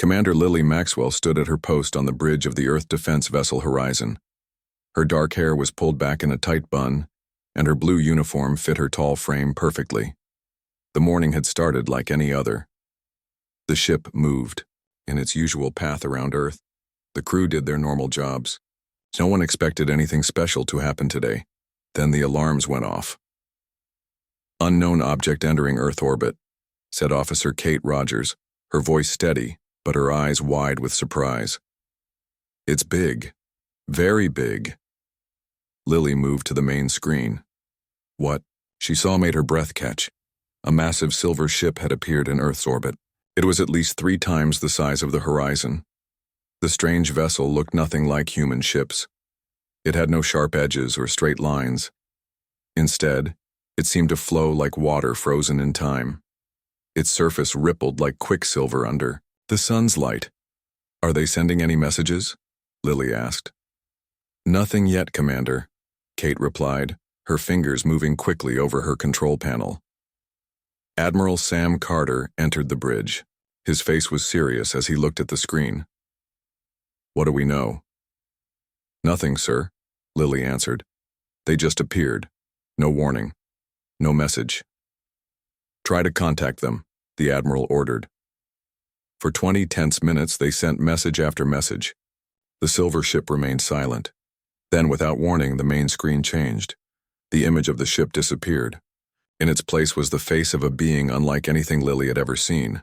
Commander Lily Maxwell stood at her post on the bridge of the Earth Defense Vessel Horizon. Her dark hair was pulled back in a tight bun, and her blue uniform fit her tall frame perfectly. The morning had started like any other. The ship moved in its usual path around Earth. The crew did their normal jobs. No one expected anything special to happen today. Then the alarms went off. "Unknown object entering Earth orbit," said Officer Kate Rogers, her voice steady, but her eyes wide with surprise. "It's big. Very big." Lily moved to the main screen. What she saw made her breath catch. A massive silver ship had appeared in Earth's orbit. It was at least 3 times the size of the horizon. The strange vessel looked nothing like human ships. It had no sharp edges or straight lines. Instead, it seemed to flow like water frozen in time. Its surface rippled like quicksilver under the sun's light. "Are they sending any messages?" Lily asked. "Nothing yet, Commander," Kate replied, her fingers moving quickly over her control panel. Admiral Sam Carter entered the bridge. His face was serious as he looked at the screen. "What do we know?" "Nothing, sir," Lily answered. "They just appeared. No warning. No message." "Try to contact them," the Admiral ordered. For 20 tense minutes they sent message after message. The silver ship remained silent. Then, without warning, the main screen changed. The image of the ship disappeared. In its place was the face of a being unlike anything Lily had ever seen.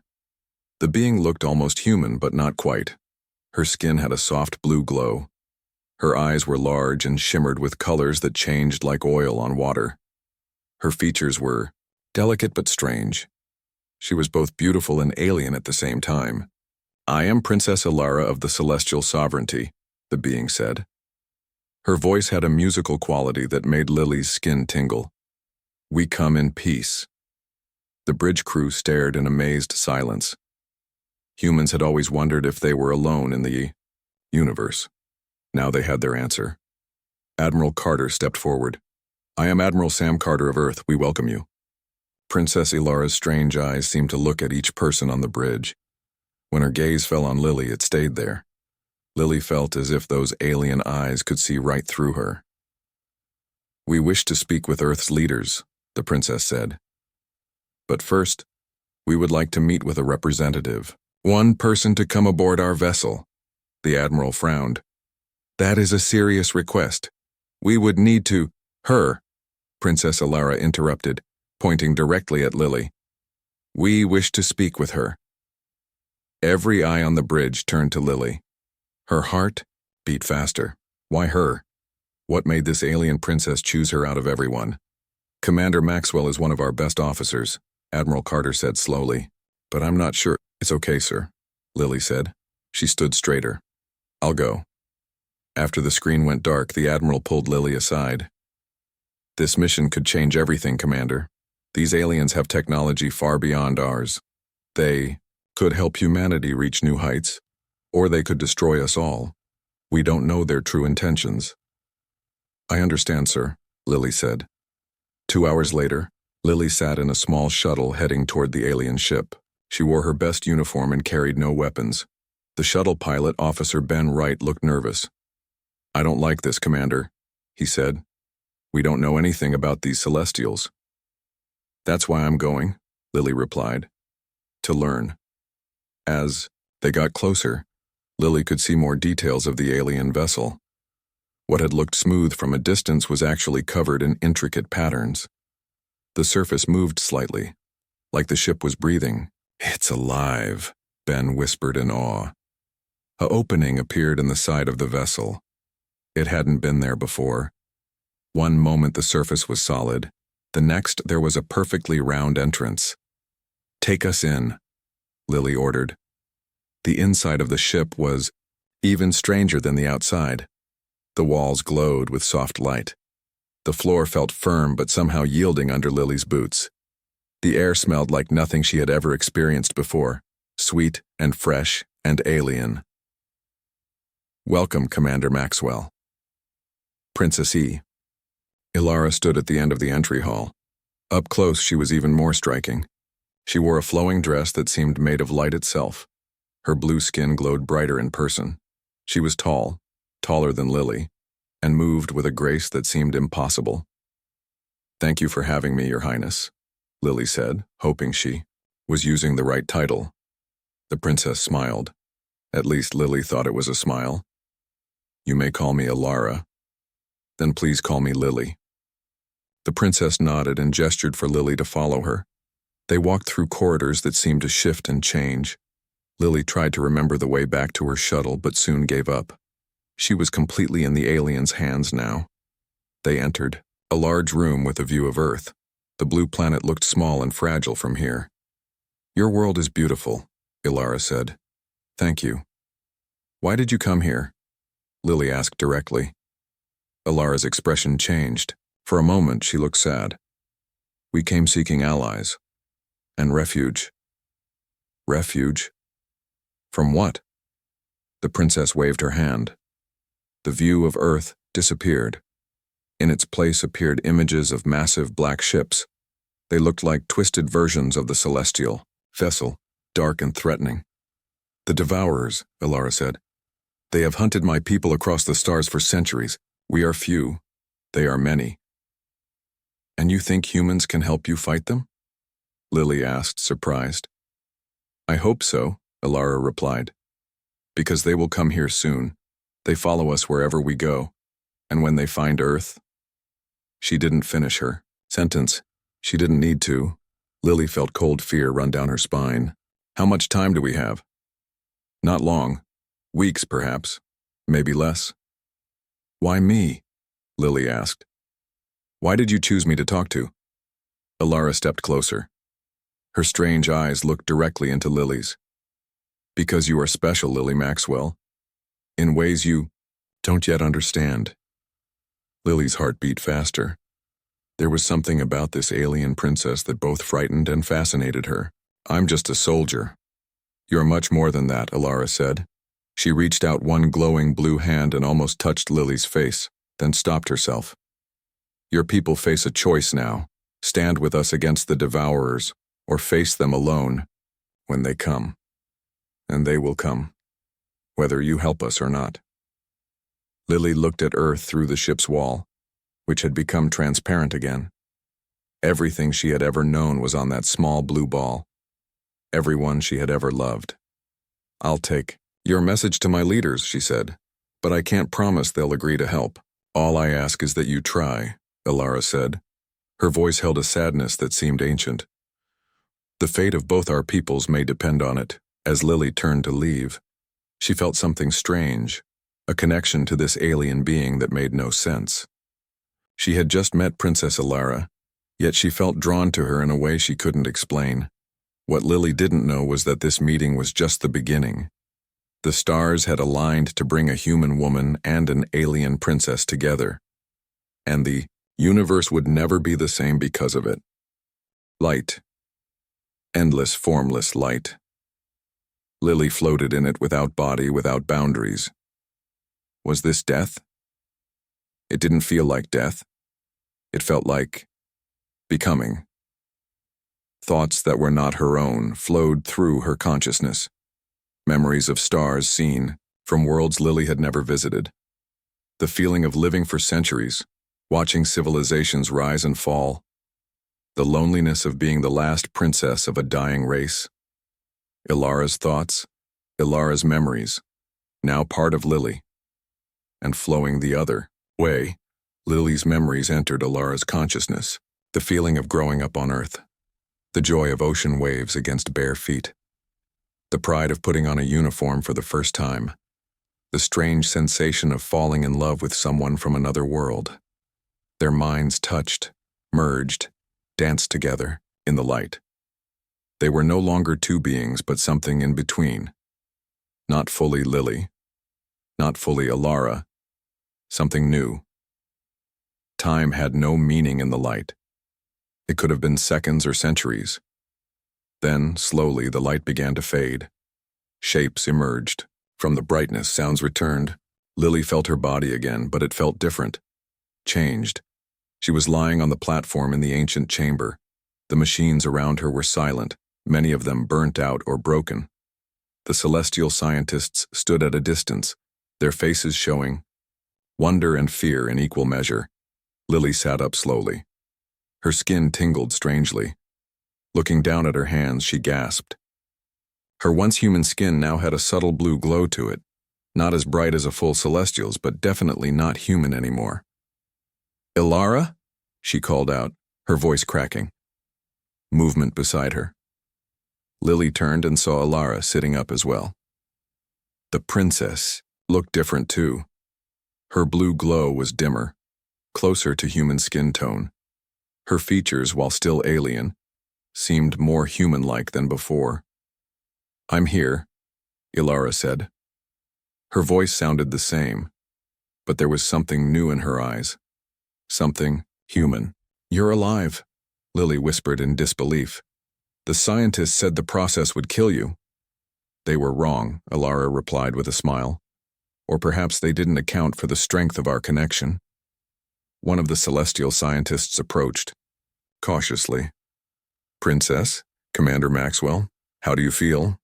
The being looked almost human, but not quite. Her skin had a soft blue glow. Her eyes were large and shimmered with colors that changed like oil on water. Her features were delicate but strange. She was both beautiful and alien at the same time. "I am Princess Ilara of the Celestial Sovereignty," the being said. Her voice had a musical quality that made Lily's skin tingle. "We come in peace." The bridge crew stared in amazed silence. Humans had always wondered if they were alone in the universe. Now they had their answer. Admiral Carter stepped forward. "I am Admiral Sam Carter of Earth. We welcome you." Princess Ilara's strange eyes seemed to look at each person on the bridge. When her gaze fell on Lily, it stayed there. Lily felt as if those alien eyes could see right through her. "We wish to speak with Earth's leaders," the princess said. "But first, we would like to meet with a representative. One person to come aboard our vessel." The Admiral frowned. "That is a serious request. We would need to—" "Her," Princess Ilara interrupted, pointing directly at Lily. "We wish to speak with her." Every eye on the bridge turned to Lily. Her heart beat faster. Why her? What made this alien princess choose her out of everyone? "Commander Maxwell is one of our best officers," Admiral Carter said slowly. "But I'm not sure." "It's okay, sir," Lily said. She stood straighter. "I'll go." After the screen went dark, the Admiral pulled Lily aside. "This mission could change everything, Commander. These aliens have technology far beyond ours. They could help humanity reach new heights, or they could destroy us all. We don't know their true intentions." "I understand, sir," Lily said. 2 hours later, Lily sat in a small shuttle heading toward the alien ship. She wore her best uniform and carried no weapons. The shuttle pilot, Officer Ben Wright, looked nervous. "I don't like this, Commander," he said. "We don't know anything about these Celestials." "That's why I'm going," Lily replied. "To learn." As they got closer, Lily could see more details of the alien vessel. What had looked smooth from a distance was actually covered in intricate patterns. The surface moved slightly, like the ship was breathing. "It's alive," Ben whispered in awe. An opening appeared in the side of the vessel. It hadn't been there before. One moment the surface was solid. The next there was a perfectly round entrance. "Take us in," Lily ordered. The inside of the ship was even stranger than the outside. The walls glowed with soft light. The floor felt firm but somehow yielding under Lily's boots. The air smelled like nothing she had ever experienced before, sweet and fresh and alien. "Welcome, Commander Maxwell." Princess E. Ilara stood at the end of the entry hall. Up close, she was even more striking. She wore a flowing dress that seemed made of light itself. Her blue skin glowed brighter in person. She was tall, taller than Lily, and moved with a grace that seemed impossible. "Thank you for having me, Your Highness," Lily said, hoping she was using the right title. The princess smiled. At least Lily thought it was a smile. "You may call me Alara. Then please call me Lily." The princess nodded and gestured for Lily to follow her. They walked through corridors that seemed to shift and change. Lily tried to remember the way back to her shuttle, but soon gave up. She was completely in the aliens' hands now. They entered a large room with a view of Earth. The blue planet looked small and fragile from here. "Your world is beautiful," Alara said. "Thank you." "Why did you come here?" Lily asked directly. Alara's expression changed. For a moment, she looked sad. "We came seeking allies. And refuge." "Refuge? From what?" The princess waved her hand. The view of Earth disappeared. In its place appeared images of massive black ships. They looked like twisted versions of the celestial vessel, dark and threatening. "The Devourers," Alara said. "They have hunted my people across the stars for centuries. We are few. They are many." "And you think humans can help you fight them?" Lily asked, surprised. "I hope so," Alara replied. "Because they will come here soon. They follow us wherever we go. And when they find Earth..." She didn't finish her sentence. She didn't need to. Lily felt cold fear run down her spine. "How much time do we have?" "Not long. Weeks, perhaps. Maybe less." "Why me?" Lily asked. "Why did you choose me to talk to?" Alara stepped closer. Her strange eyes looked directly into Lily's. "Because you are special, Lily Maxwell. In ways you don't yet understand." Lily's heart beat faster. There was something about this alien princess that both frightened and fascinated her. "I'm just a soldier." "You're much more than that," Alara said. She reached out one glowing blue hand and almost touched Lily's face, then stopped herself. "Your people face a choice now. Stand with us against the Devourers, or face them alone when they come. And they will come, whether you help us or not." Lily looked at Earth through the ship's wall, which had become transparent again. Everything she had ever known was on that small blue ball. Everyone she had ever loved. "I'll take your message to my leaders," she said, "but I can't promise they'll agree to help. All I ask is that you try," Alara said. Her voice held a sadness that seemed ancient. "The fate of both our peoples may depend on it." As Lily turned to leave, she felt something strange, a connection to this alien being that made no sense. She had just met Princess Alara, yet she felt drawn to her in a way she couldn't explain. What Lily didn't know was that this meeting was just the beginning. The stars had aligned to bring a human woman and an alien princess together, and the universe would never be the same because of it. Light. Endless, formless light. Lily floated in it without body, without boundaries. Was this death? It didn't feel like death. It felt like becoming. Thoughts that were not her own flowed through her consciousness. Memories of stars seen from worlds Lily had never visited. The feeling of living for centuries, watching civilizations rise and fall. The loneliness of being the last princess of a dying race. Ilara's thoughts, Ilara's memories, now part of Lily. And flowing the other way, Lily's memories entered Ilara's consciousness. The feeling of growing up on Earth. The joy of ocean waves against bare feet. The pride of putting on a uniform for the first time. The strange sensation of falling in love with someone from another world. Their minds touched, merged, danced together in the light. They were no longer two beings, but something in between. Not fully Lily. Not fully Alara. Something new. Time had no meaning in the light. It could have been seconds or centuries. Then, slowly, the light began to fade. Shapes emerged. From the brightness, sounds returned. Lily felt her body again, but it felt different. Changed. She was lying on the platform in the ancient chamber. The machines around her were silent, many of them burnt out or broken. The celestial scientists stood at a distance, their faces showing wonder and fear in equal measure. Lily sat up slowly. Her skin tingled strangely. Looking down at her hands, she gasped. Her once human skin now had a subtle blue glow to it, not as bright as a full celestial's, but definitely not human anymore. "Ilara?" she called out, her voice cracking. Movement beside her. Lily turned and saw Ilara sitting up as well. The princess looked different too. Her blue glow was dimmer, closer to human skin tone. Her features, while still alien, seemed more human-like than before. "I'm here," Ilara said. Her voice sounded the same, but there was something new in her eyes. Something human. "You're alive," Lily whispered in disbelief. "The scientists said the process would kill you." "They were wrong," Ilara replied with a smile. "Or perhaps they didn't account for the strength of our connection." One of the celestial scientists approached, cautiously. "Princess, Commander Maxwell, how do you feel?"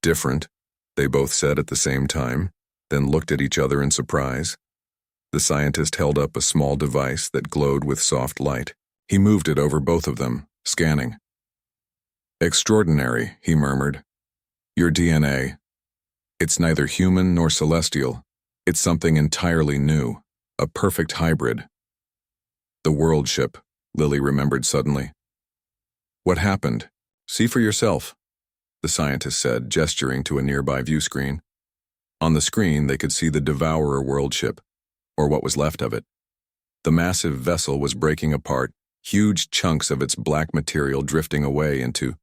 "Different," they both said at the same time, then looked at each other in surprise. The scientist held up a small device that glowed with soft light. He moved it over both of them, scanning. "Extraordinary," he murmured. "Your DNA. It's neither human nor celestial. It's something entirely new, a perfect hybrid." "The world ship," Lily remembered suddenly. "What happened? See for yourself," the scientist said, gesturing to a nearby view screen. On the screen, they could see the Devourer world ship, or what was left of it. The massive vessel was breaking apart, huge chunks of its black material drifting away into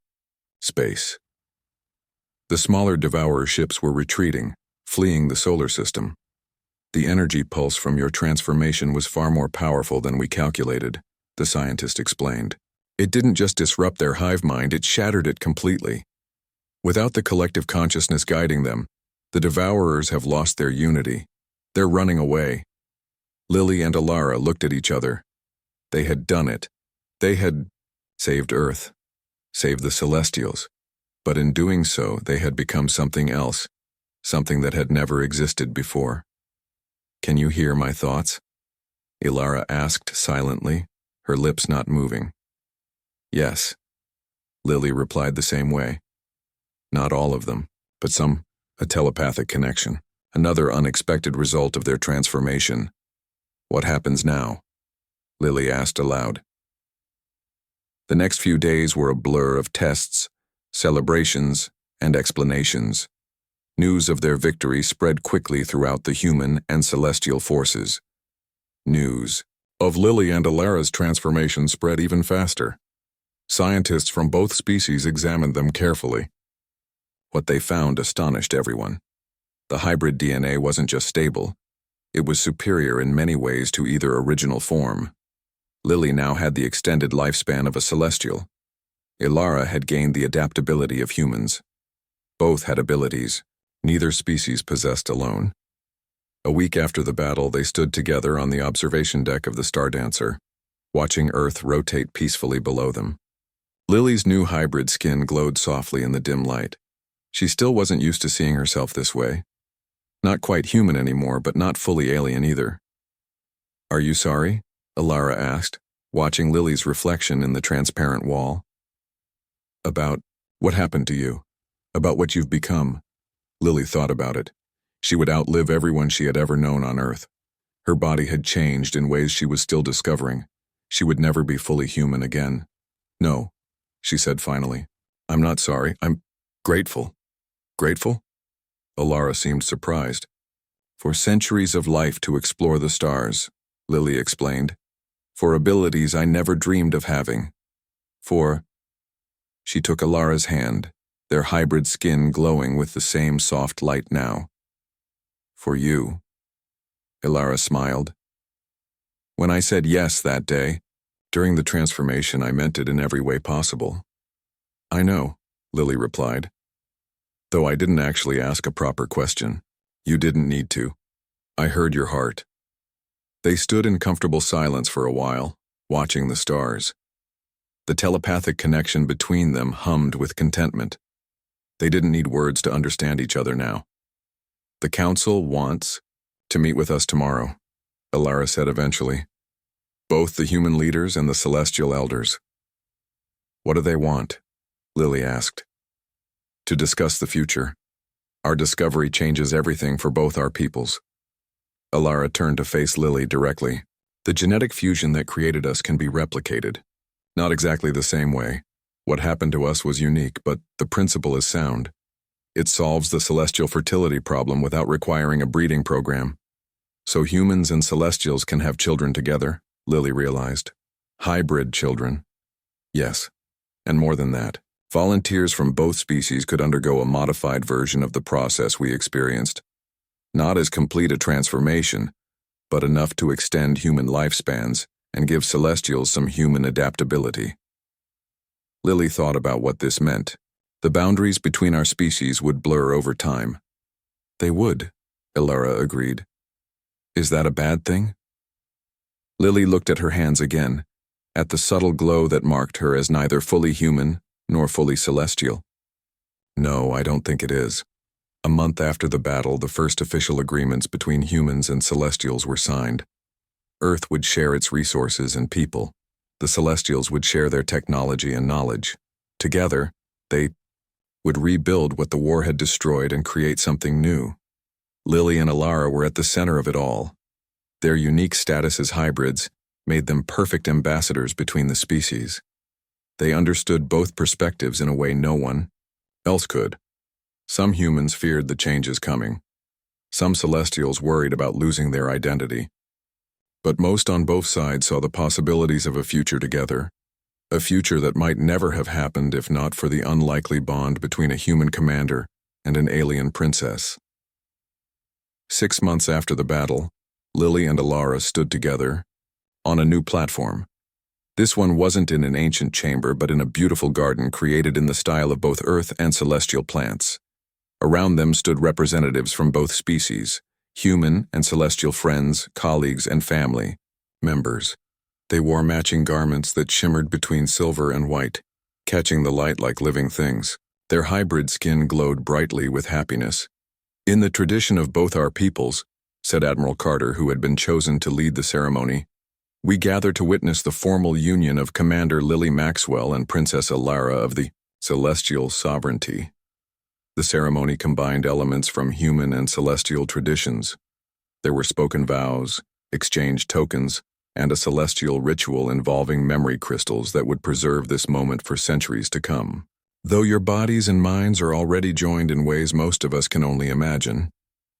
space. The smaller Devourer ships were retreating, fleeing the solar system. "The energy pulse from your transformation was far more powerful than we calculated," the scientist explained. "It didn't just disrupt their hive mind, it shattered it completely. Without the collective consciousness guiding them, the Devourers have lost their unity. They're running away." Lily and Ilara looked at each other. They had done it. They had saved Earth, saved the Celestials. But in doing so, they had become something else, something that had never existed before. "Can you hear my thoughts?" Ilara asked silently, her lips not moving. "Yes." Lily replied the same way. "Not all of them, but some, a telepathic connection, another unexpected result of their transformation." "What happens now?" Lily asked aloud. The next few days were a blur of tests, celebrations, and explanations. News of their victory spread quickly throughout the human and celestial forces. News of Lily and Ilara's transformation spread even faster. Scientists from both species examined them carefully. What they found astonished everyone. The hybrid DNA wasn't just stable, it was superior in many ways to either original form. Lily now had the extended lifespan of a celestial. Ilara had gained the adaptability of humans. Both had abilities neither species possessed alone. A week after the battle, they stood together on the observation deck of the Stardancer, watching Earth rotate peacefully below them. Lily's new hybrid skin glowed softly in the dim light. She still wasn't used to seeing herself this way. Not quite human anymore, but not fully alien either. "Are you sorry?" Ilara asked, watching Lily's reflection in the transparent wall. "About what happened to you? About what you've become?" Lily thought about it. She would outlive everyone she had ever known on Earth. Her body had changed in ways she was still discovering. She would never be fully human again. "No," she said finally. "I'm not sorry. I'm grateful." "Grateful?" Ilara seemed surprised. "For centuries of life to explore the stars," Lily explained. "For abilities I never dreamed of having. For—" She took Ilara's hand, their hybrid skin glowing with the same soft light now. "For you." Ilara smiled. "When I said yes that day, during the transformation, I meant it in every way possible." "I know," Lily replied. "Though I didn't actually ask a proper question. You didn't need to. I heard your heart." They stood in comfortable silence for a while, watching the stars. The telepathic connection between them hummed with contentment. They didn't need words to understand each other now. "The Council wants to meet with us tomorrow," Alara said eventually. "Both the human leaders and the celestial elders." "What do they want?" Lily asked. "To discuss the future. Our discovery changes everything for both our peoples." Alara turned to face Lily directly. "The genetic fusion that created us can be replicated. Not exactly the same way. What happened to us was unique, but the principle is sound. It solves the celestial fertility problem without requiring a breeding program. So humans and celestials can have children together," Lily realized. "Hybrid children." "Yes. And more than that. Volunteers from both species could undergo a modified version of the process we experienced. Not as complete a transformation, but enough to extend human lifespans and give celestials some human adaptability." Lily thought about what this meant. The boundaries between our species would blur over time. "They would," Alara agreed. "Is that a bad thing?" Lily looked at her hands again, at the subtle glow that marked her as neither fully human nor fully celestial. "No, I don't think it is. A month after the battle, the first official agreements between humans and celestials were signed. Earth would share its resources and people. The celestials would share their technology and knowledge. Together, they would rebuild what the war had destroyed and create something new. Lily and Alara were at the center of it all. Their unique status as hybrids made them perfect ambassadors between the species. They understood both perspectives in a way no one else could. Some humans feared the changes coming. Some celestials worried about losing their identity. But most on both sides saw the possibilities of a future together. A future that might never have happened if not for the unlikely bond between a human commander and an alien princess. 6 months after the battle, Lily and Alara stood together on a new platform. This one wasn't in an ancient chamber, but in a beautiful garden created in the style of both earth and celestial plants. Around them stood representatives from both species, human and celestial friends, colleagues, and family members. They wore matching garments that shimmered between silver and white, catching the light like living things. Their hybrid skin glowed brightly with happiness. "In the tradition of both our peoples," said Admiral Carter, who had been chosen to lead the ceremony, "we gather to witness the formal union of Commander Lily Maxwell and Princess Alara of the Celestial Sovereignty." The ceremony combined elements from human and celestial traditions. There were spoken vows, exchanged tokens, and a celestial ritual involving memory crystals that would preserve this moment for centuries to come. "Though your bodies and minds are already joined in ways most of us can only imagine,"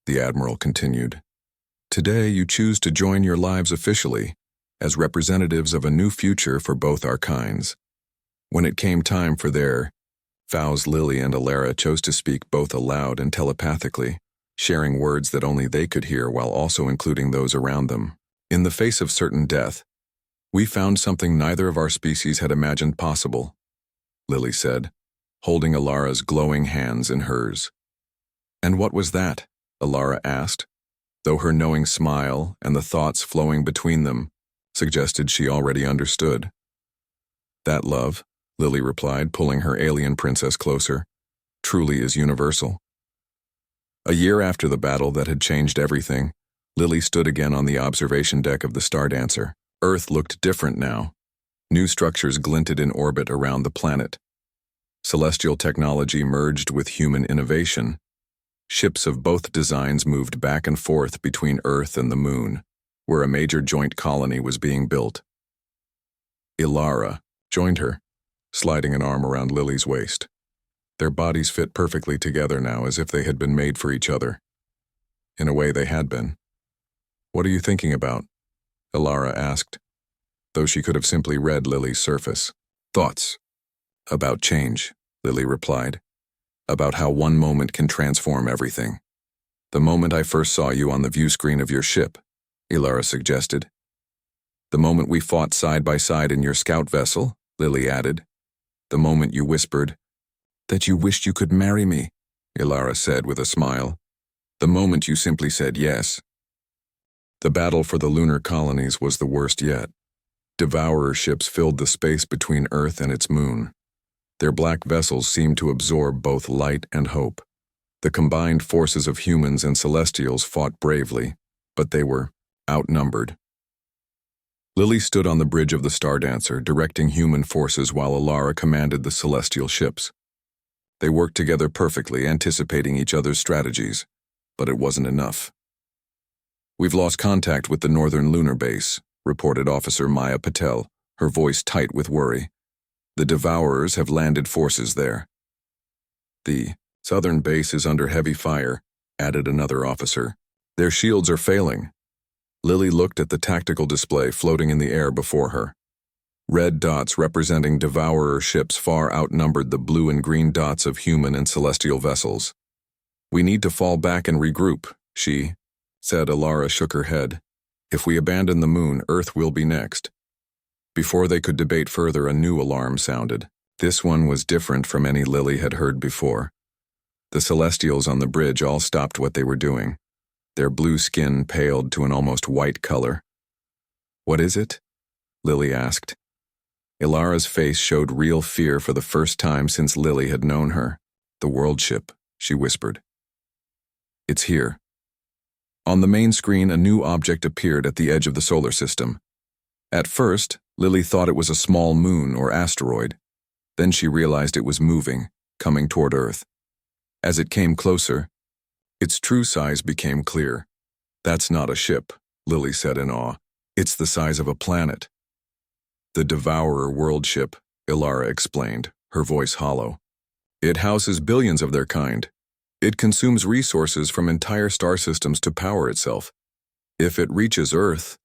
the Admiral continued, "today you choose to join your lives officially, as representatives of a new future for both our kinds." When it came time for their vows, Lily and Alara chose to speak both aloud and telepathically, sharing words that only they could hear while also including those around them. "In the face of certain death, we found something neither of our species had imagined possible," Lily said, holding Alara's glowing hands in hers. "And what was that?" Alara asked, though her knowing smile and the thoughts flowing between them suggested she already understood. "That love," Lily replied, pulling her alien princess closer, "truly is universal." A year after the battle that had changed everything, Lily stood again on the observation deck of the Stardancer. Earth looked different now. New structures glinted in orbit around the planet. Celestial technology merged with human innovation. Ships of both designs moved back and forth between Earth and the Moon, where a major joint colony was being built. Alara joined her, sliding an arm around Lily's waist. Their bodies fit perfectly together now, as if they had been made for each other. In a way, they had been. "What are you thinking about?" Alara asked, though she could have simply read Lily's surface. "Thoughts about change," Lily replied. "About how one moment can transform everything." "The moment I first saw you on the view screen of your ship," Alara suggested. "The moment we fought side by side in your scout vessel," Lily added. "The moment you whispered that you wished you could marry me," Alara said with a smile. "The moment you simply said yes." The battle for the lunar colonies was the worst yet. Devourer ships filled the space between Earth and its moon. Their black vessels seemed to absorb both light and hope. The combined forces of humans and celestials fought bravely, but they were outnumbered. Lily stood on the bridge of the Stardancer, directing human forces while Alara commanded the celestial ships. They worked together perfectly, anticipating each other's strategies, but it wasn't enough. "We've lost contact with the northern lunar base," reported Officer Maya Patel, her voice tight with worry. "The Devourers have landed forces there." "The southern base is under heavy fire," added another officer. "Their shields are failing." Lily looked at the tactical display floating in the air before her. Red dots representing Devourer ships far outnumbered the blue and green dots of human and celestial vessels. "We need to fall back and regroup," she said. Alara shook her head. "If we abandon the moon, Earth will be next." Before they could debate further, a new alarm sounded. This one was different from any Lily had heard before. The Celestials on the bridge all stopped what they were doing. Their blue skin paled to an almost white color. "What is it?" Lily asked. Ilara's face showed real fear for the first time since Lily had known her. "The world ship," she whispered. "It's here." On the main screen, a new object appeared at the edge of the solar system. At first, Lily thought it was a small moon or asteroid. Then she realized it was moving, coming toward Earth. As it came closer, its true size became clear. "That's not a ship," Lily said in awe. "It's the size of a planet." "The Devourer world ship," Ilara explained, her voice hollow. "It houses billions of their kind. It consumes resources from entire star systems to power itself. If it reaches Earth—"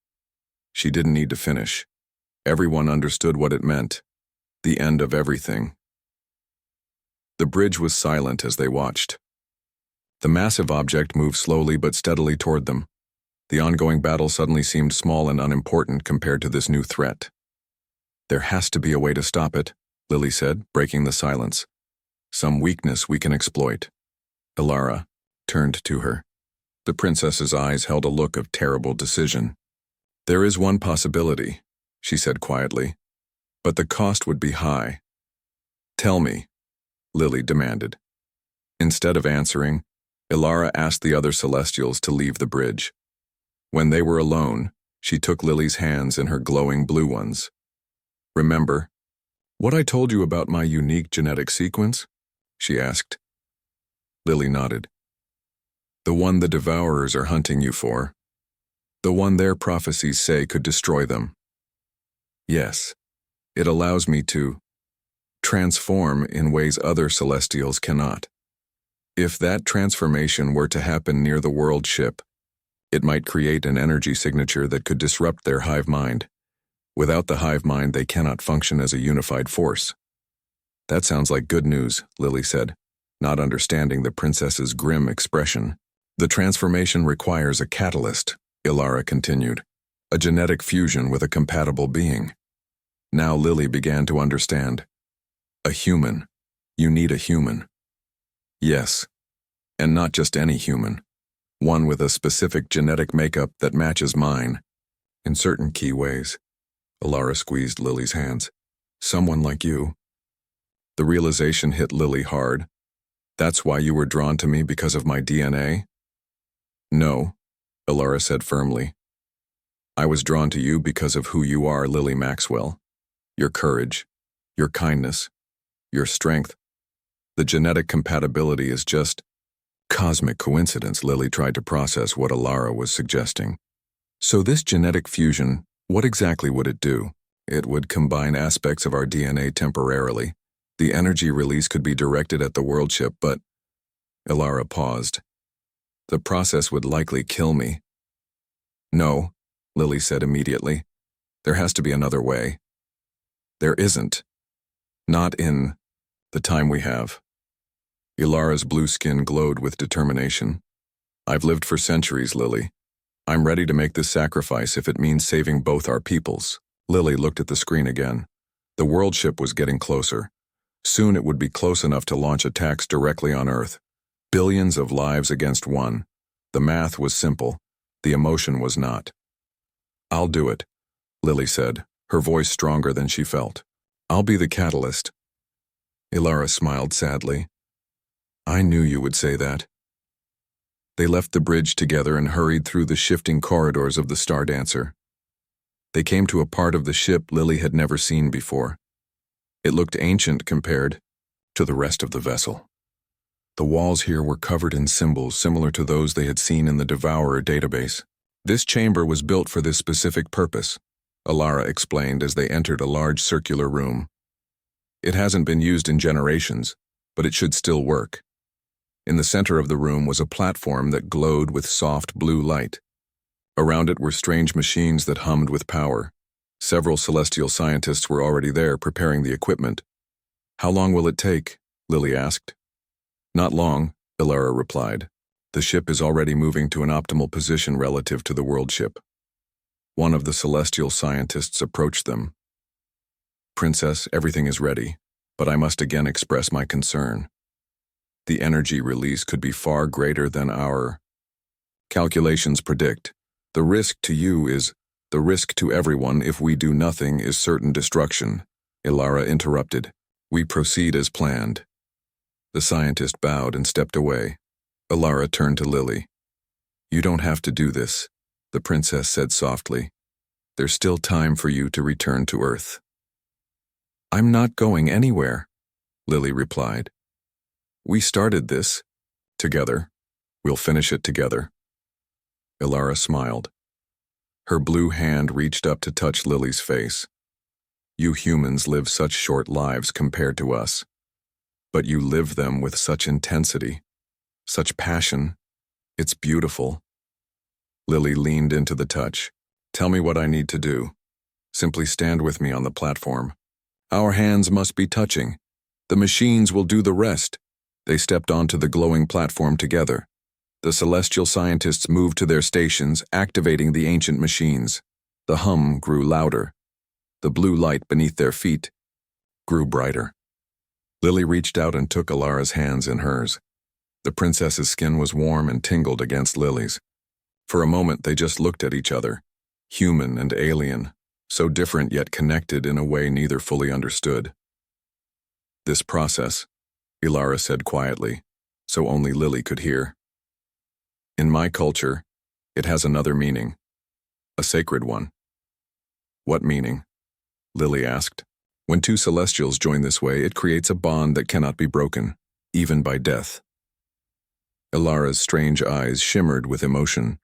She didn't need to finish. Everyone understood what it meant. The end of everything. The bridge was silent as they watched. The massive object moved slowly but steadily toward them. The ongoing battle suddenly seemed small and unimportant compared to this new threat. "There has to be a way to stop it," Lily said, breaking the silence. "Some weakness we can exploit." Ilara turned to her. The princess's eyes held a look of terrible decision. "There is one possibility," she said quietly, "but the cost would be high." "Tell me," Lily demanded. Instead of answering, Ilara asked the other Celestials to leave the bridge. When they were alone, she took Lily's hands in her glowing blue ones. "Remember what I told you about my unique genetic sequence?" she asked. Lily nodded. "The one the Devourers are hunting you for. The one their prophecies say could destroy them." "Yes, it allows me to transform in ways other Celestials cannot. If that transformation were to happen near the world ship, it might create an energy signature that could disrupt their hive mind. Without the hive mind, they cannot function as a unified force." "That sounds like good news," Lily said, not understanding the princess's grim expression. "The transformation requires a catalyst," Ilara continued, "a genetic fusion with a compatible being." Now Lily began to understand. "A human. You need a human." "Yes, and not just any human. One with a specific genetic makeup that matches mine. In certain key ways." Ilara squeezed Lily's hands. "Someone like you." The realization hit Lily hard. "That's why you were drawn to me, because of my DNA?" "No," Ilara said firmly. "I was drawn to you because of who you are, Lily Maxwell. Your courage, your kindness, your strength. The genetic compatibility is just cosmic coincidence." Lily tried to process what Ilara was suggesting. "So this genetic fusion, what exactly would it do?" "It would combine aspects of our DNA temporarily. The energy release could be directed at the world ship, but..." Ilara paused. "The process would likely kill me." "No," Lily said immediately. "There has to be another way." "There isn't. Not in the time we have." Ilara's blue skin glowed with determination. "I've lived for centuries, Lily. I'm ready to make this sacrifice if it means saving both our peoples." Lily looked at the screen again. The world ship was getting closer. Soon it would be close enough to launch attacks directly on Earth. Billions of lives against one. The math was simple. The emotion was not. "I'll do it," Lily said, her voice stronger than she felt. "I'll be the catalyst." Ilara smiled sadly. I knew you would say that. They left the bridge together and hurried through the shifting corridors of the Star Dancer. They came to a part of the ship Lily had never seen before. It looked ancient compared to the rest of the vessel. The walls here were covered in symbols similar to those they had seen in the Devourer database. This chamber was built for this specific purpose, Ilara explained as they entered a large circular room. It hasn't been used in generations, but it should still work. In the center of the room was a platform that glowed with soft blue light. Around it were strange machines that hummed with power. Several celestial scientists were already there preparing the equipment. How long will it take? Lily asked. Not long, Ilara replied. The ship is already moving to an optimal position relative to the world ship. One of the celestial scientists approached them. Princess, everything is ready, but I must again express my concern. The energy release could be far greater than our calculations predict. The risk to you is the risk to everyone if we do nothing is certain destruction, Ilara interrupted. We proceed as planned. The scientist bowed and stepped away. Ilara turned to Lily. You don't have to do this, the princess said softly. There's still time for you to return to Earth. I'm not going anywhere, Lily replied. We started this together. We'll finish it together. Ilara smiled. Her blue hand reached up to touch Lily's face. You humans live such short lives compared to us, but you live them with such intensity, such passion. It's beautiful. Lily leaned into the touch. Tell me what I need to do. Simply stand with me on the platform. Our hands must be touching. The machines will do the rest. They stepped onto the glowing platform together. The celestial scientists moved to their stations, activating the ancient machines. The hum grew louder. The blue light beneath their feet grew brighter. Lily reached out and took Ilara's hands in hers. The princess's skin was warm and tingled against Lily's. For a moment they just looked at each other, human and alien, so different yet connected in a way neither fully understood. This process, Ilara said quietly, so only Lily could hear. In my culture, it has another meaning, a sacred one. What meaning? Lily asked. When two celestials join this way, it creates a bond that cannot be broken, even by death. Ilara's strange eyes shimmered with emotion.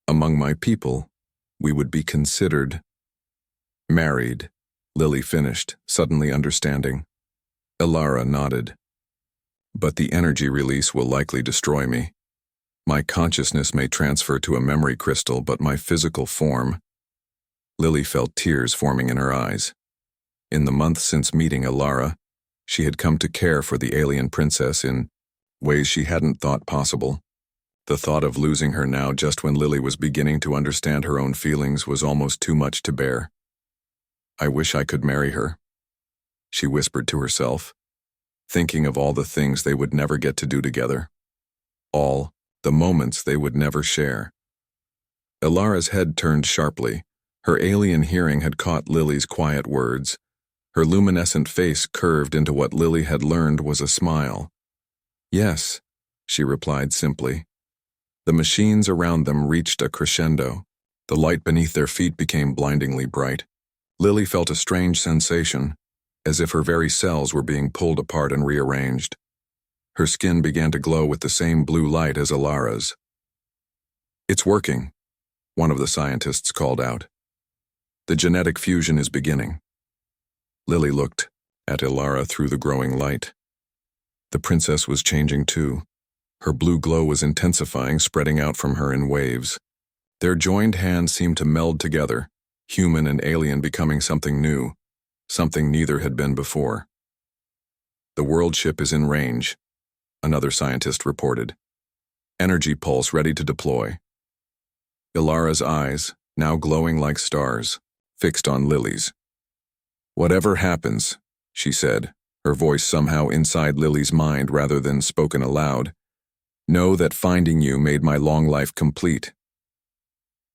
Among my people, we would be considered married, Lily finished, suddenly understanding. Ilara nodded. But the energy release will likely destroy me. My consciousness may transfer to a memory crystal, but my physical form. Lily felt tears forming in her eyes. In the months since meeting Ilara, she had come to care for the alien princess in ways she hadn't thought possible. The thought of losing her now just when Lily was beginning to understand her own feelings was almost too much to bear. I wish I could marry her, she whispered to herself, thinking of all the things they would never get to do together. All the moments they would never share. Ilara's head turned sharply. Her alien hearing had caught Lily's quiet words. Her luminescent face curved into what Lily had learned was a smile. Yes, she replied simply. The machines around them reached a crescendo. The light beneath their feet became blindingly bright. Lily felt a strange sensation, as if her very cells were being pulled apart and rearranged. Her skin began to glow with the same blue light as Ilara's. It's working, one of the scientists called out. The genetic fusion is beginning. Lily looked at Ilara through the growing light. The princess was changing too. Her blue glow was intensifying, spreading out from her in waves. Their joined hands seemed to meld together, human and alien becoming something new, something neither had been before. The world ship is in range, another scientist reported. Energy pulse ready to deploy. Ilara's eyes, now glowing like stars, fixed on Lily's. Whatever happens, she said, her voice somehow inside Lily's mind rather than spoken aloud, know that finding you made my long life complete.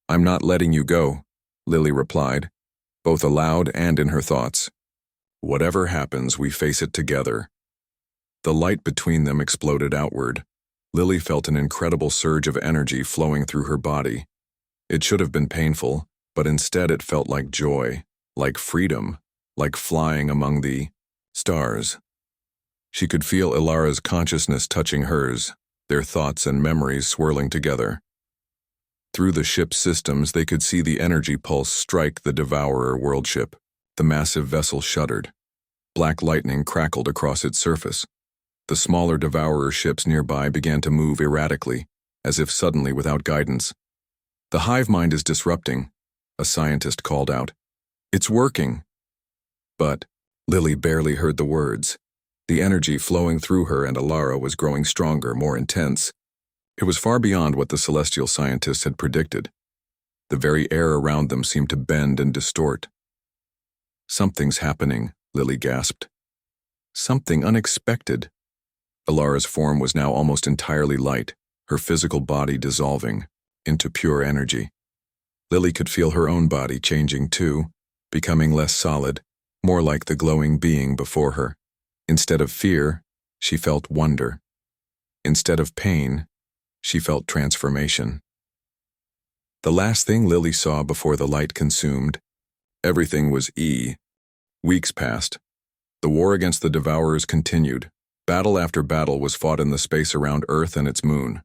I'm not letting you go, Lily replied, both aloud and in her thoughts. Whatever happens, we face it together. The light between them exploded outward. Lily felt an incredible surge of energy flowing through her body. It should have been painful, but instead it felt like joy, like freedom, like flying among the stars. She could feel Ilara's consciousness touching hers, their thoughts and memories swirling together. Through the ship's systems, they could see the energy pulse strike the Devourer worldship. The massive vessel shuddered. Black lightning crackled across its surface. The smaller Devourer ships nearby began to move erratically, as if suddenly without guidance. "The hive mind is disrupting," a scientist called out. "It's working." But Lily barely heard the words. The energy flowing through her and Ilara was growing stronger, more intense. It was far beyond what the celestial scientists had predicted. The very air around them seemed to bend and distort. "Something's happening," Lily gasped. "Something unexpected." Ilara's form was now almost entirely light, her physical body dissolving into pure energy. Lily could feel her own body changing too, becoming less solid, more like the glowing being before her. Instead of fear, she felt wonder. Instead of pain, she felt transformation. The last thing Lily saw before the light consumed, everything was Weeks passed. The war against the Devourers continued. Battle after battle was fought in the space around Earth and its moon.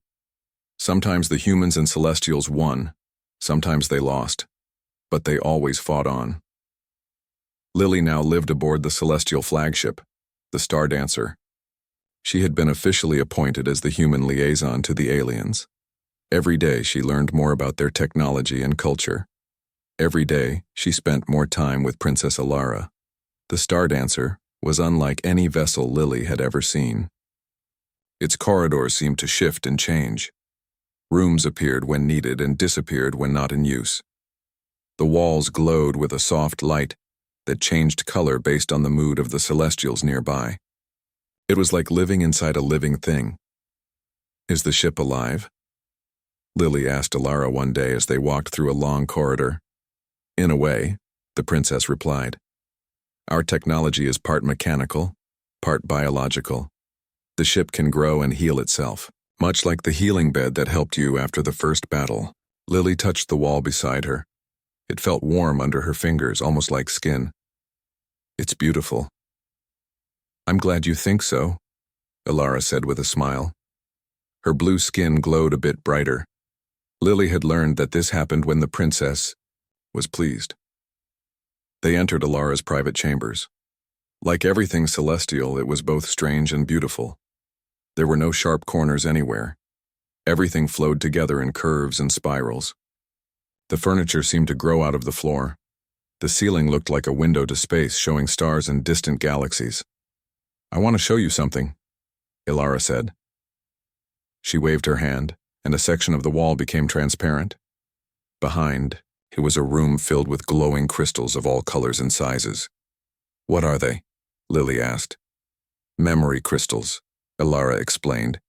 Sometimes the humans and Celestials won, sometimes they lost, but they always fought on. Lily now lived aboard the Celestial flagship, the Star Dancer. She had been officially appointed as the human liaison to the aliens. Every day she learned more about their technology and culture. Every day she spent more time with Princess Ilara. The Star Dancer was unlike any vessel Lily had ever seen. Its corridors seemed to shift and change. Rooms appeared when needed and disappeared when not in use. The walls glowed with a soft light that changed color based on the mood of the Celestials nearby. It was like living inside a living thing. "Is the ship alive?" Lily asked Ilara one day as they walked through a long corridor. "In a way," the princess replied. "Our technology is part mechanical, part biological. The ship can grow and heal itself, much like the healing bed that helped you after the first battle." Lily touched the wall beside her. It felt warm under her fingers, almost like skin. "It's beautiful." "I'm glad you think so," Ilara said with a smile. Her blue skin glowed a bit brighter. Lily had learned that this happened when the princess was pleased. They entered Ilara's private chambers. Like everything celestial, it was both strange and beautiful. There were no sharp corners anywhere. Everything flowed together in curves and spirals. The furniture seemed to grow out of the floor. The ceiling looked like a window to space, showing stars and distant galaxies. "I want to show you something," Ilara said. She waved her hand, and a section of the wall became transparent. Behind, it was a room filled with glowing crystals of all colors and sizes. "What are they?" Lily asked. "Memory crystals," Ilara explained.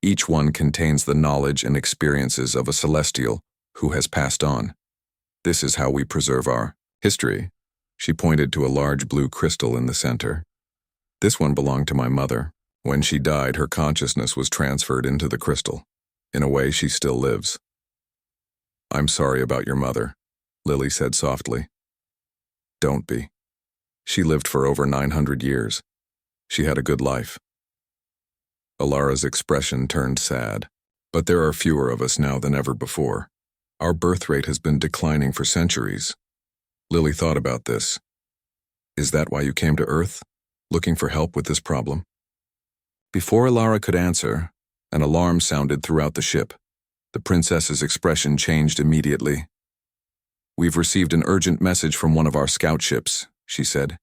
"Each one contains the knowledge and experiences of a celestial who has passed on. This is how we preserve our history." She pointed to a large blue crystal in the center. "This one belonged to my mother. When she died, her consciousness was transferred into the crystal. In a way, she still lives." "I'm sorry about your mother," Lily said softly. "Don't be. She lived for over 900 years. She had a good life." Ilara's expression turned sad. "But there are fewer of us now than ever before. Our birth rate has been declining for centuries." Lily thought about this. "Is that why you came to Earth, looking for help with this problem?" Before Ilara could answer, an alarm sounded throughout the ship. The princess's expression changed immediately. "We've received an urgent message from one of our scout ships," she said.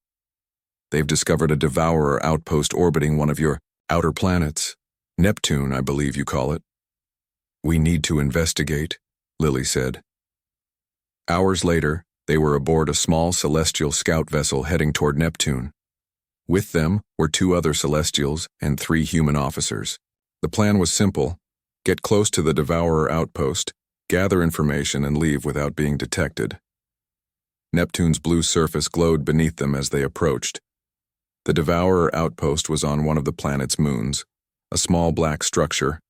"They've discovered a Devourer outpost orbiting one of your outer planets. Neptune, I believe you call it." "We need to investigate," Lily said. Hours later, they were aboard a small celestial scout vessel heading toward Neptune. With them were 2 other Celestials and 3 human officers. The plan was simple: get close to the Devourer outpost, gather information, and leave without being detected. Neptune's blue surface glowed beneath them as they approached. The Devourer outpost was on one of the planet's moons, a small black structure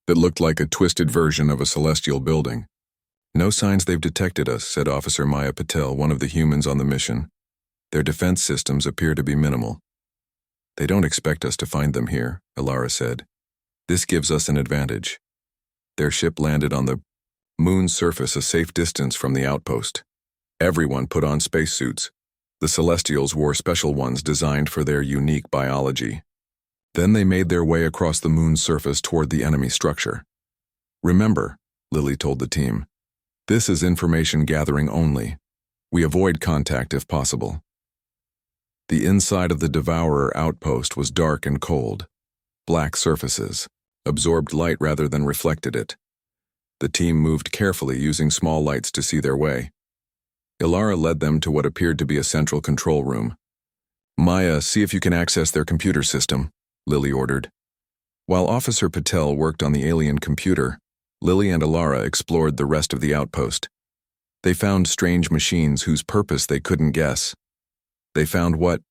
that looked like a twisted version of a celestial building. "No signs they've detected us," said Officer Maya Patel, one of the humans on the mission. "Their defense systems appear to be minimal." "They don't expect us to find them here," Ilara said. "This gives us an advantage." Their ship landed on the moon's surface, a safe distance from the outpost. Everyone put on spacesuits. The Celestials wore special ones designed for their unique biology. Then they made their way across the moon's surface toward the enemy structure. "Remember," Lily told the team, "this is information gathering only. We avoid contact if possible." The inside of the Devourer outpost was dark and cold. Black surfaces absorbed light rather than reflected it. The team moved carefully, using small lights to see their way. Ilara led them to what appeared to be a central control room. "Maya, see if you can access their computer system," Lily ordered. While Officer Patel worked on the alien computer, Lily and Ilara explored the rest of the outpost. They found strange machines whose purpose they couldn't guess. They found what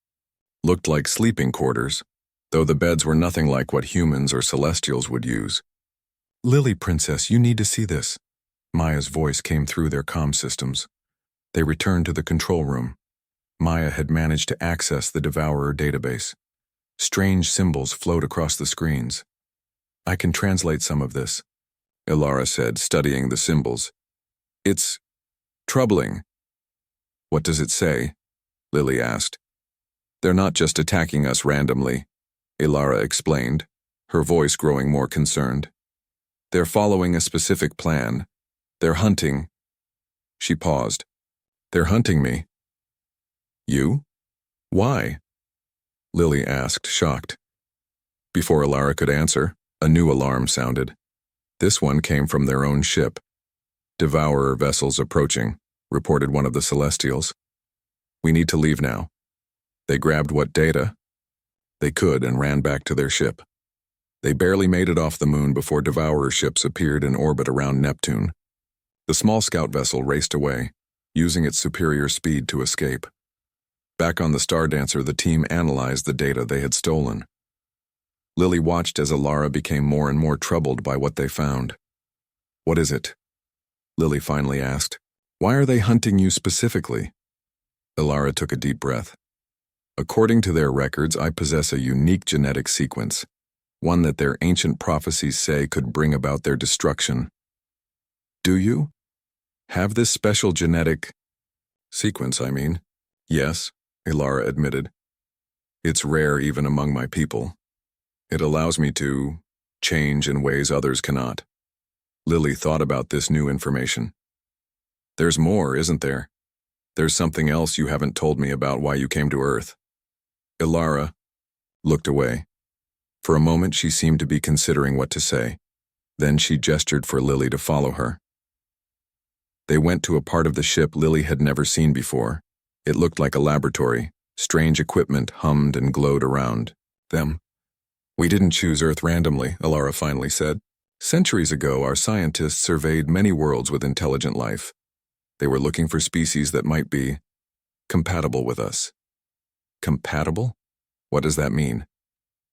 looked like sleeping quarters, though the beds were nothing like what humans or Celestials would use. "Lily, Princess, you need to see this." Maya's voice came through their comm systems. They returned to the control room. Maya had managed to access the Devourer database. Strange symbols flowed across the screens. "I can translate some of this," Ilara said, studying the symbols. "It's troubling." "What does it say?" Lily asked. "They're not just attacking us randomly," Ilara explained, her voice growing more concerned. "They're following a specific plan. They're hunting." She paused. "They're hunting me." "You? Why?" Lily asked, shocked. Before Ilara could answer, a new alarm sounded. This one came from their own ship. "Devourer vessels approaching," reported one of the Celestials. "We need to leave now." They grabbed what data they could and ran back to their ship. They barely made it off the moon before Devourer ships appeared in orbit around Neptune. The small scout vessel raced away, using its superior speed to escape. Back on the Stardancer, the team analyzed the data they had stolen. Lily watched as Ilara became more and more troubled by what they found. "What is it?" Lily finally asked. "Why are they hunting you specifically?" Ilara took a deep breath. "According to their records, I possess a unique genetic sequence, one that their ancient prophecies say could bring about their destruction." "Do you have this special genetic sequence, I mean?" "Yes," Ilara admitted. "It's rare even among my people. It allows me to change in ways others cannot." Lily thought about this new information. "There's more, isn't there? There's something else you haven't told me about why you came to Earth." Ilara looked away. For a moment she seemed to be considering what to say. Then she gestured for Lily to follow her. They went to a part of the ship Lily had never seen before. It looked like a laboratory. Strange equipment hummed and glowed around them. "We didn't choose Earth randomly," Ilara finally said. "Centuries ago, our scientists surveyed many worlds with intelligent life. They were looking for species that might be compatible with us." "Compatible? What does that mean?"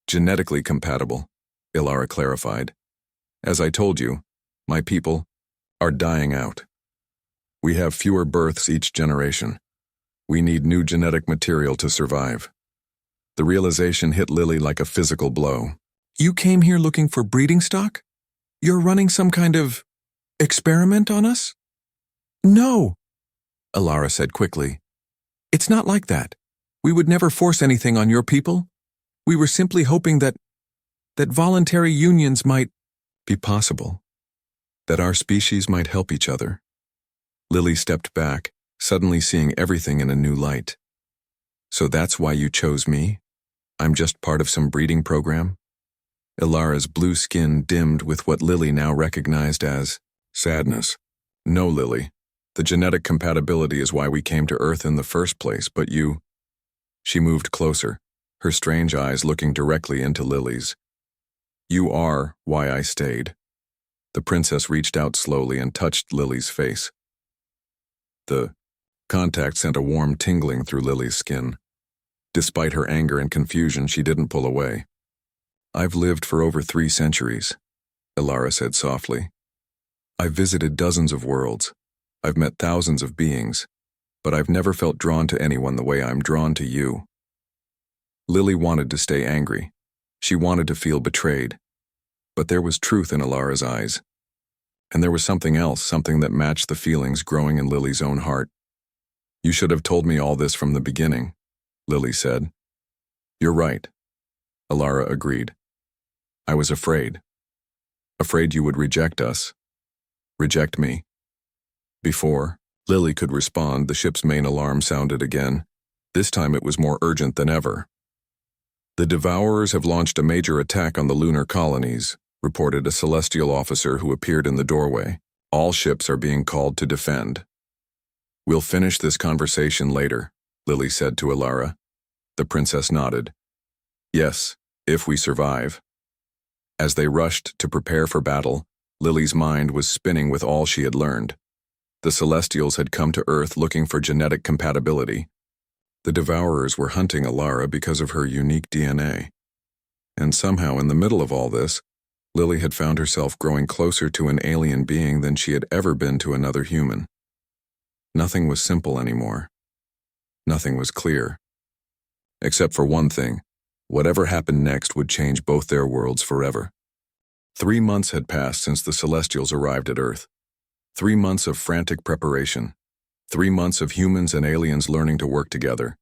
"Genetically compatible," Ilara clarified. "As I told you, my people are dying out. We have fewer births each generation. We need new genetic material to survive." The realization hit Lily like a physical blow. "You came here looking for breeding stock? You're running some kind of experiment on us?" "No," Ilara said quickly. "It's not like that. We would never force anything on your people. We were simply hoping that voluntary unions might be possible, that our species might help each other." Lily stepped back, suddenly seeing everything in a new light. "So that's why you chose me? I'm just part of some breeding program?" Ilara's blue skin dimmed with what Lily now recognized as sadness. "No, Lily. The genetic compatibility is why we came to Earth in the first place, but you—" She moved closer, her strange eyes looking directly into Lily's. "You are why I stayed." The princess reached out slowly and touched Lily's face. "The Contact sent a warm tingling through Lily's skin. Despite her anger and confusion, she didn't pull away. "I've lived for over 3 centuries," Ilara said softly. "I've visited dozens of worlds. I've met thousands of beings, but I've never felt drawn to anyone the way I'm drawn to you." Lily wanted to stay angry. She wanted to feel betrayed. But there was truth in Ilara's eyes. And there was something else, something that matched the feelings growing in Lily's own heart. "You should have told me all this from the beginning," Lily said. "You're right," Ilara agreed. "I was afraid. Afraid you would reject us. Reject me." Before Lily could respond, the ship's main alarm sounded again. This time it was more urgent than ever. "The Devourers have launched a major attack on the lunar colonies," reported a celestial officer who appeared in the doorway. "All ships are being called to defend." "We'll finish this conversation later," Lily said to Ilara. The princess nodded. "Yes, if we survive." As they rushed to prepare for battle, Lily's mind was spinning with all she had learned. The Celestials had come to Earth looking for genetic compatibility. The Devourers were hunting Ilara because of her unique DNA. And somehow, in the middle of all this, Lily had found herself growing closer to an alien being than she had ever been to another human. Nothing was simple anymore. Nothing was clear. Except for one thing: whatever happened next would change both their worlds forever. 3 months had passed since the Celestials arrived at Earth. 3 months of frantic preparation. 3 months of humans and aliens learning to work together.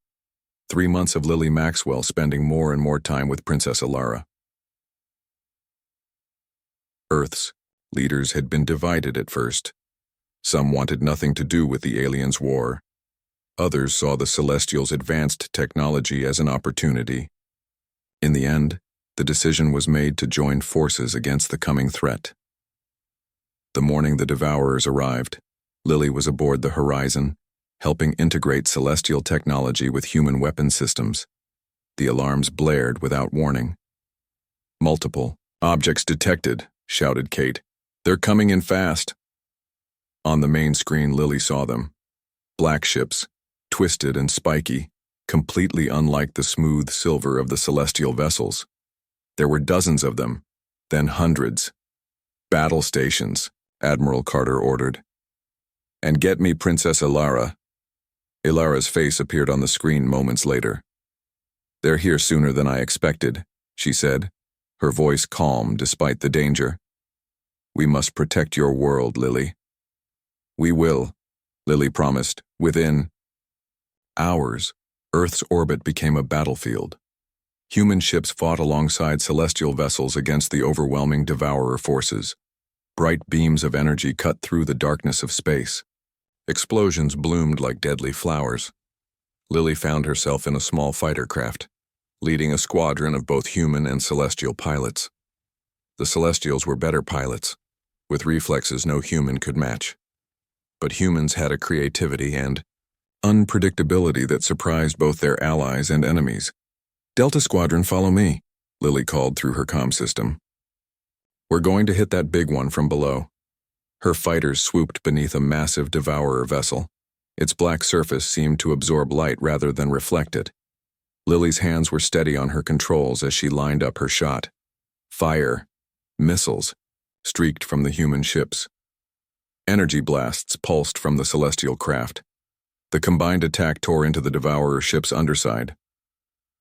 3 months of Lily Maxwell spending more and more time with Princess Ilara. Earth's leaders had been divided at first. Some wanted nothing to do with the aliens' war. Others saw the Celestials' advanced technology as an opportunity. In the end, the decision was made to join forces against the coming threat. The morning the Devourers arrived, Lily was aboard the Horizon, helping integrate celestial technology with human weapon systems. The alarms blared without warning. "Multiple objects detected," shouted Kate. "They're coming in fast." On the main screen, Lily saw them. Black ships, twisted and spiky, completely unlike the smooth silver of the celestial vessels. There were dozens of them, then hundreds. "Battle stations," Admiral Carter ordered. "And get me Princess Ilara." Ilara's face appeared on the screen moments later. "They're here sooner than I expected," she said, her voice calm despite the danger. "We must protect your world, Lily." "We will," Lily promised. Within hours, Earth's orbit became a battlefield. Human ships fought alongside celestial vessels against the overwhelming Devourer forces. Bright beams of energy cut through the darkness of space. Explosions bloomed like deadly flowers. Lily found herself in a small fighter craft, leading a squadron of both human and celestial pilots. The Celestials were better pilots, with reflexes no human could match. But humans had a creativity and unpredictability that surprised both their allies and enemies. "Delta Squadron, follow me," Lily called through her comm system. "We're going to hit that big one from below." Her fighters swooped beneath a massive Devourer vessel. Its black surface seemed to absorb light rather than reflect it. Lily's hands were steady on her controls as she lined up her shot. Fire, missiles, streaked from the human ships. Energy blasts pulsed from the celestial craft. The combined attack tore into the Devourer ship's underside.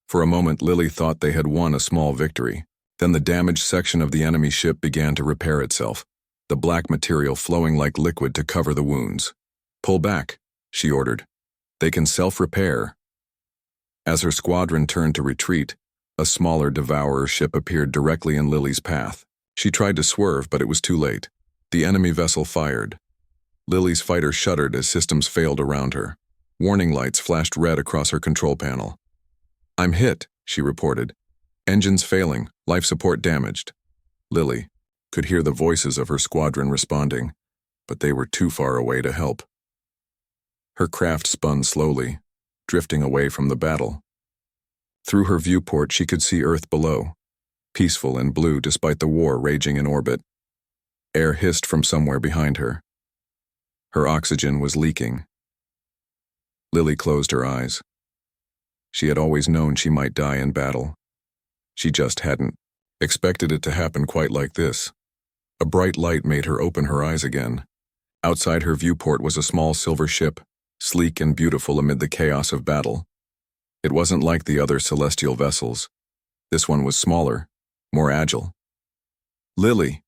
For a moment, Lily thought they had won a small victory. Then the damaged section of the enemy ship began to repair itself, the black material flowing like liquid to cover the wounds. "Pull back," she ordered. "They can self-repair." As her squadron turned to retreat, a smaller Devourer ship appeared directly in Lily's path. She tried to swerve, but it was too late. The enemy vessel fired. Lily's fighter shuddered as systems failed around her. Warning lights flashed red across her control panel. "I'm hit," she reported. "Engines failing, life support damaged." Lily could hear the voices of her squadron responding, but they were too far away to help. Her craft spun slowly, drifting away from the battle. Through her viewport, she could see Earth below, peaceful and blue despite the war raging in orbit. Air hissed from somewhere behind her. Her oxygen was leaking. Lily closed her eyes. She had always known she might die in battle. She just hadn't expected it to happen quite like this. A bright light made her open her eyes again. Outside her viewport was a small silver ship, sleek and beautiful amid the chaos of battle. It wasn't like the other celestial vessels. This one was smaller, more agile. "Lily,"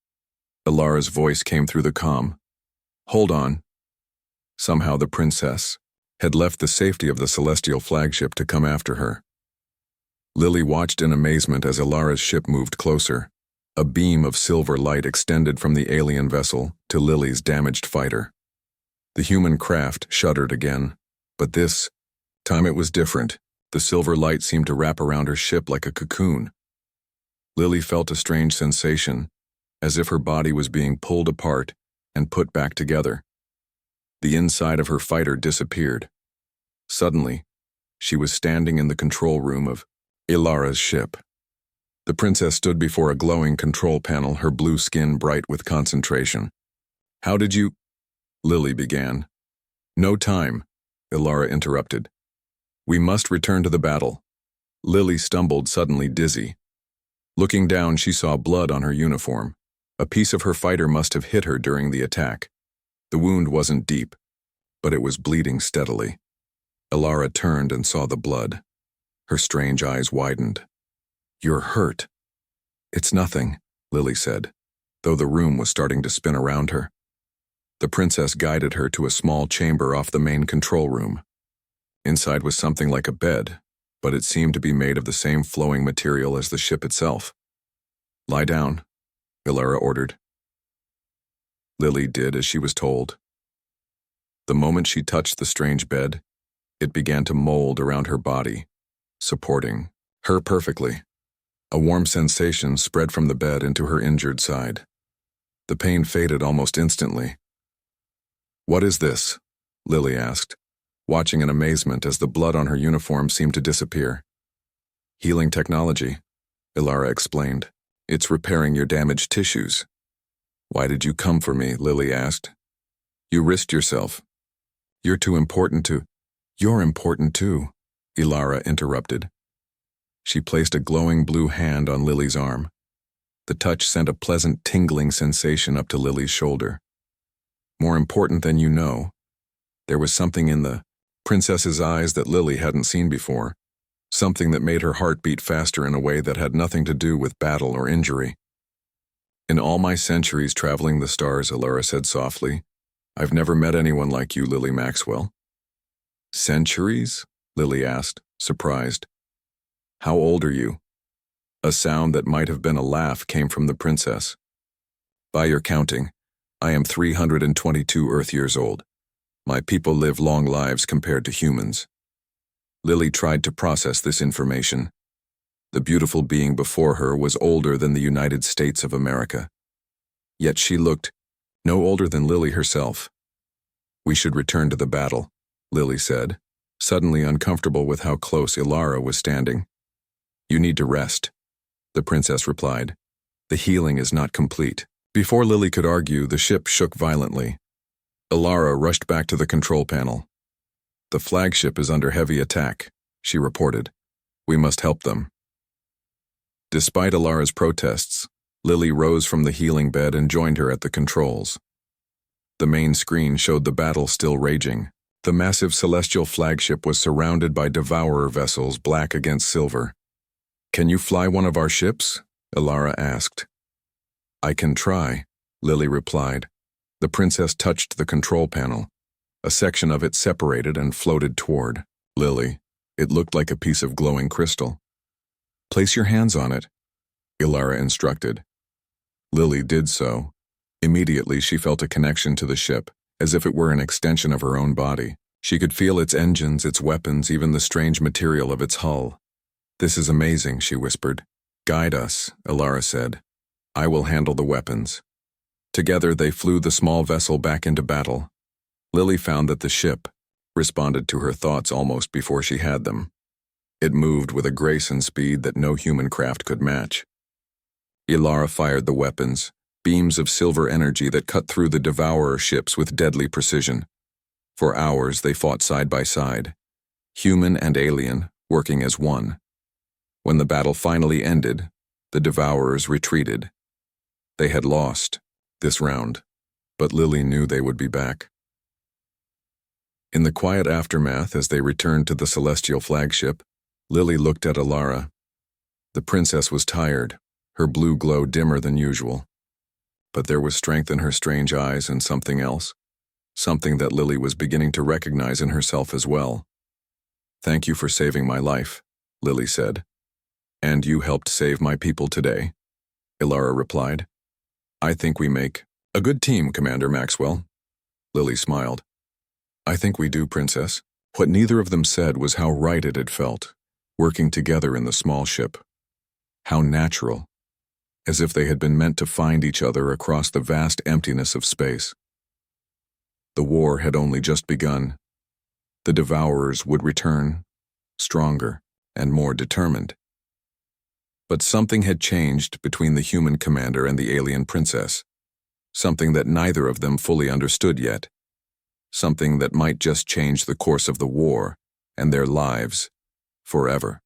Ilara's voice came through the comm. "Hold on." Somehow the princess had left the safety of the celestial flagship to come after her. Lily watched in amazement as Ilara's ship moved closer. A beam of silver light extended from the alien vessel to Lily's damaged fighter. The human craft shuddered again, but this time it was different. The silver light seemed to wrap around her ship like a cocoon. Lily felt a strange sensation, as if her body was being pulled apart and put back together. The inside of her fighter disappeared. Suddenly, she was standing in the control room of Ilara's ship. The princess stood before a glowing control panel, her blue skin bright with concentration. "How did you—" Lily began. "No time," Ilara interrupted. "We must return to the battle." Lily stumbled, suddenly dizzy. Looking down, she saw blood on her uniform. A piece of her fighter must have hit her during the attack. The wound wasn't deep, but it was bleeding steadily. Ilara turned and saw the blood. Her strange eyes widened. "You're hurt." "It's nothing," Lily said, though the room was starting to spin around her. The princess guided her to a small chamber off the main control room. Inside was something like a bed, but it seemed to be made of the same flowing material as the ship itself. "Lie down," Ilara ordered. Lily did as she was told. The moment she touched the strange bed, it began to mold around her body, supporting her perfectly. A warm sensation spread from the bed into her injured side. The pain faded almost instantly. "What is this?" Lily asked, watching in amazement as the blood on her uniform seemed to disappear. "Healing technology," Ilara explained. "It's repairing your damaged tissues." "Why did you come for me?" Lily asked. "You risked yourself. You're too important to—" "You're important too," Ilara interrupted. She placed a glowing blue hand on Lily's arm. The touch sent a pleasant tingling sensation up to Lily's shoulder. "More important than you know." There was something in the princess's eyes that Lily hadn't seen before, something that made her heart beat faster in a way that had nothing to do with battle or injury. "In all my centuries traveling the stars," Ilara said softly, "I've never met anyone like you, Lily Maxwell." "Centuries?" Lily asked, surprised. "How old are you?" A sound that might have been a laugh came from the princess. "By your counting, I am 322 Earth years old. My people live long lives compared to humans." Lily tried to process this information. The beautiful being before her was older than the United States of America. Yet she looked no older than Lily herself. "We should return to the battle," Lily said, suddenly uncomfortable with how close Ilara was standing. "You need to rest," the princess replied. "The healing is not complete." Before Lily could argue, the ship shook violently. Ilara rushed back to the control panel. "The flagship is under heavy attack," she reported. "We must help them." Despite Ilara's protests, Lily rose from the healing bed and joined her at the controls. The main screen showed the battle still raging. The massive celestial flagship was surrounded by devourer vessels, black against silver. "Can you fly one of our ships?" Ilara asked. "I can try," Lily replied. The princess touched the control panel. A section of it separated and floated toward Lily. It looked like a piece of glowing crystal. "Place your hands on it," Ilara instructed. Lily did so. Immediately she felt a connection to the ship, as if it were an extension of her own body. She could feel its engines, its weapons, even the strange material of its hull. "This is amazing," she whispered. "Guide us," Ilara said. "I will handle the weapons." Together they flew the small vessel back into battle. Lily found that the ship responded to her thoughts almost before she had them. It moved with a grace and speed that no human craft could match. Ilara fired the weapons, beams of silver energy that cut through the devourer ships with deadly precision. For hours they fought side by side, human and alien working as one. When the battle finally ended, the Devourers retreated. They had lost this round, but Lily knew they would be back. In the quiet aftermath, as they returned to the celestial flagship, Lily looked at Alara. The princess was tired, her blue glow dimmer than usual. But there was strength in her strange eyes and something else, something that Lily was beginning to recognize in herself as well. "Thank you for saving my life," Lily said. "And you helped save my people today," Alara replied. "I think we make a good team, Commander Maxwell." Lily smiled. "I think we do, Princess." What neither of them said was how right it had felt, working together in the small ship. How natural, as if they had been meant to find each other across the vast emptiness of space. The war had only just begun. The Devourers would return, stronger and more determined. But something had changed between the human commander and the alien princess, something that neither of them fully understood yet, something that might just change the course of the war and their lives forever.